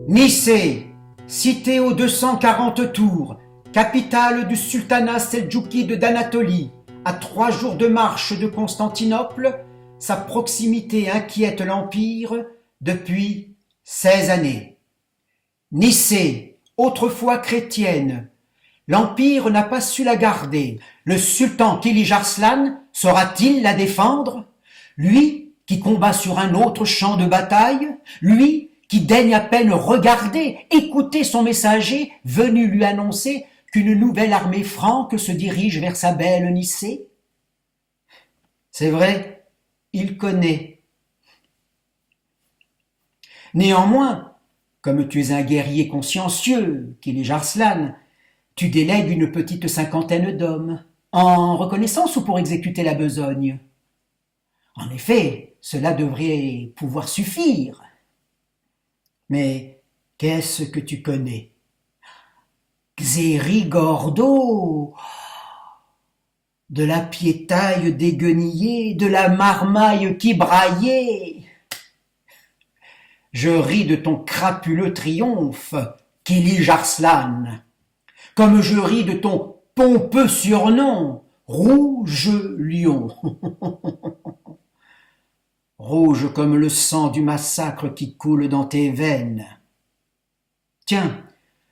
Nicée, cité aux 240 tours, capitale du sultanat seldjoukide d'Anatolie, à 3 jours de marche de Constantinople, sa proximité inquiète l'Empire depuis 16 années. Nicée, autrefois chrétienne, l'Empire n'a pas su la garder. Le sultan Kilij Arslan saura-t-il la défendre? Lui qui combat sur un autre champ de bataille, lui qui daigne à peine regarder, écouter son messager venu lui annoncer qu'une nouvelle armée franque se dirige vers sa belle Nicée? C'est vrai, il connaît. Néanmoins, comme tu es un guerrier consciencieux, Kilij Arslan, tu délègues une petite cinquantaine d'hommes, en reconnaissance ou pour exécuter la besogne. En effet, cela devrait pouvoir suffire. Mais qu'est-ce que tu connais? Xérigordo, de la piétaille déguenillée, de la marmaille qui braillait. Je ris de ton crapuleux triomphe, Kilij Arslan, comme je ris de ton pompeux surnom, Rouge Lion. Rouge comme le sang du massacre qui coule dans tes veines. Tiens,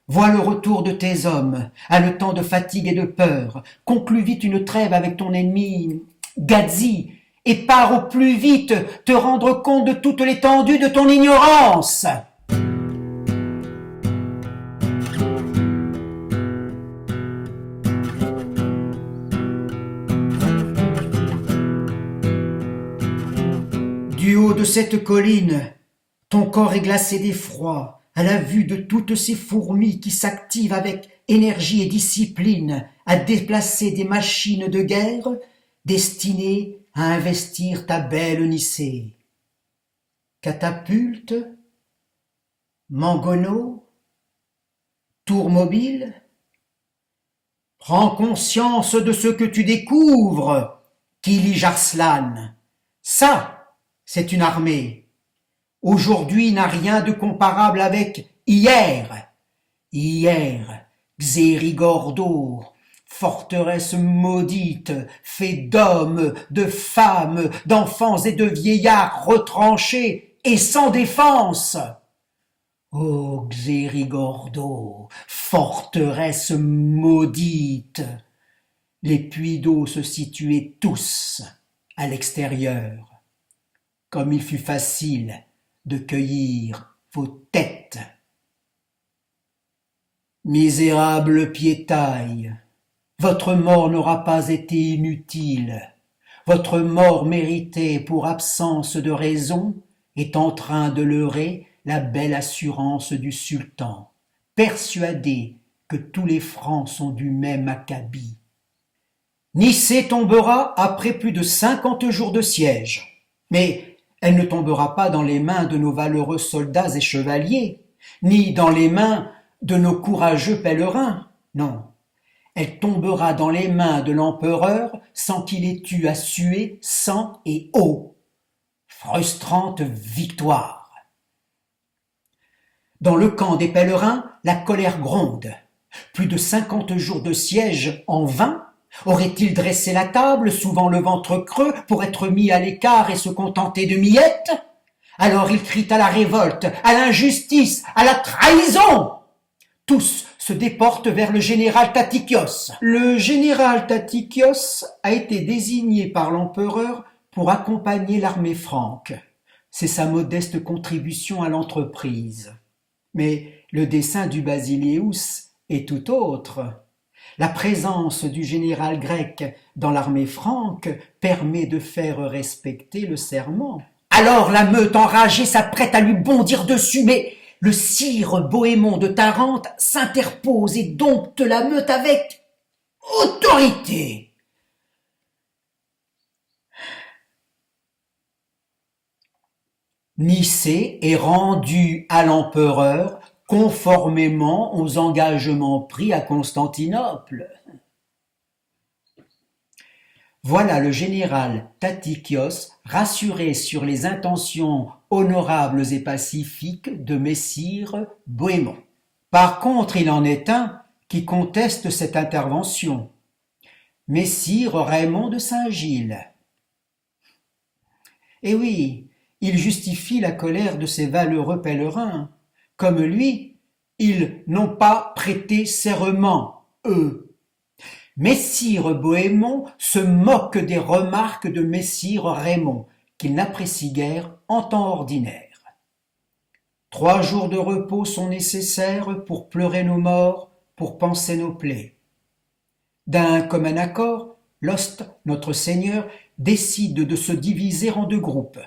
vois le retour de tes hommes, haletant de fatigue et de peur. Conclus vite une trêve avec ton ennemi, Gazi, et pars au plus vite te rendre compte de toute l'étendue de ton ignorance. Du haut de cette colline, ton corps est glacé d'effroi à la vue de toutes ces fourmis qui s'activent avec énergie et discipline à déplacer des machines de guerre destinées à investir ta belle Nicée. Catapultes, mangonneaux, tours mobiles. Prends conscience de ce que tu découvres, Kilij Arslan. Ça, c'est une armée. Aujourd'hui n'a rien de comparable avec hier. Hier, Xérigordo, forteresse maudite, faite d'hommes, de femmes, d'enfants et de vieillards retranchés et sans défense. Ô Xérigordo, forteresse maudite, les puits d'eau se situaient tous à l'extérieur. Comme il fut facile de cueillir vos têtes. Misérable piétaille, votre mort n'aura pas été inutile. Votre mort méritée pour absence de raison est en train de leurrer la belle assurance du sultan, persuadé que tous les Francs sont du même acabit. Nicée tombera après plus de 50 jours de siège, mais elle ne tombera pas dans les mains de nos valeureux soldats et chevaliers, ni dans les mains de nos courageux pèlerins, non. Elle tombera dans les mains de l'empereur sans qu'il ait eu à suer sang et eau. Frustrante victoire. Dans le camp des pèlerins, la colère gronde. Plus de 50 jours de siège en vain. Aurait-il dressé la table, souvent le ventre creux, pour être mis à l'écart et se contenter de miettes? Alors il crie à la révolte, à l'injustice, à la trahison. Tous se déportent vers le général Tatikios. Le général Tatikios a été désigné par l'empereur pour accompagner l'armée franque. C'est sa modeste contribution à l'entreprise. Mais le dessein du Basileus est tout autre. La présence du général grec dans l'armée franque permet de faire respecter le serment. Alors la meute enragée s'apprête à lui bondir dessus, mais le sire Bohémond de Tarente s'interpose et dompte la meute avec autorité. Nicée est rendue à l'empereur conformément aux engagements pris à Constantinople. Voilà le général Tatikios rassuré sur les intentions honorables et pacifiques de messire Bohémond. Par contre, il en est un qui conteste cette intervention, messire Raymond de Saint-Gilles. Et oui, il justifie la colère de ces valeureux pèlerins. Comme lui, ils n'ont pas prêté serment, eux. Messire Bohémond se moque des remarques de messire Raymond, qu'il n'apprécie guère en temps ordinaire. 3 jours de repos sont nécessaires pour pleurer nos morts, pour panser nos plaies. D'un commun accord, l'Hoste, notre Seigneur, décide de se diviser en 2 groupes,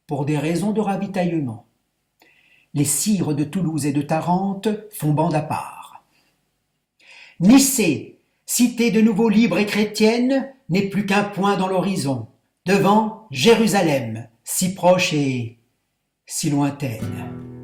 pour des raisons de ravitaillement. Les sires de Toulouse et de Tarente font bande à part. Nicée, cité de nouveau libre et chrétienne, n'est plus qu'un point dans l'horizon, devant Jérusalem, si proche et si lointaine.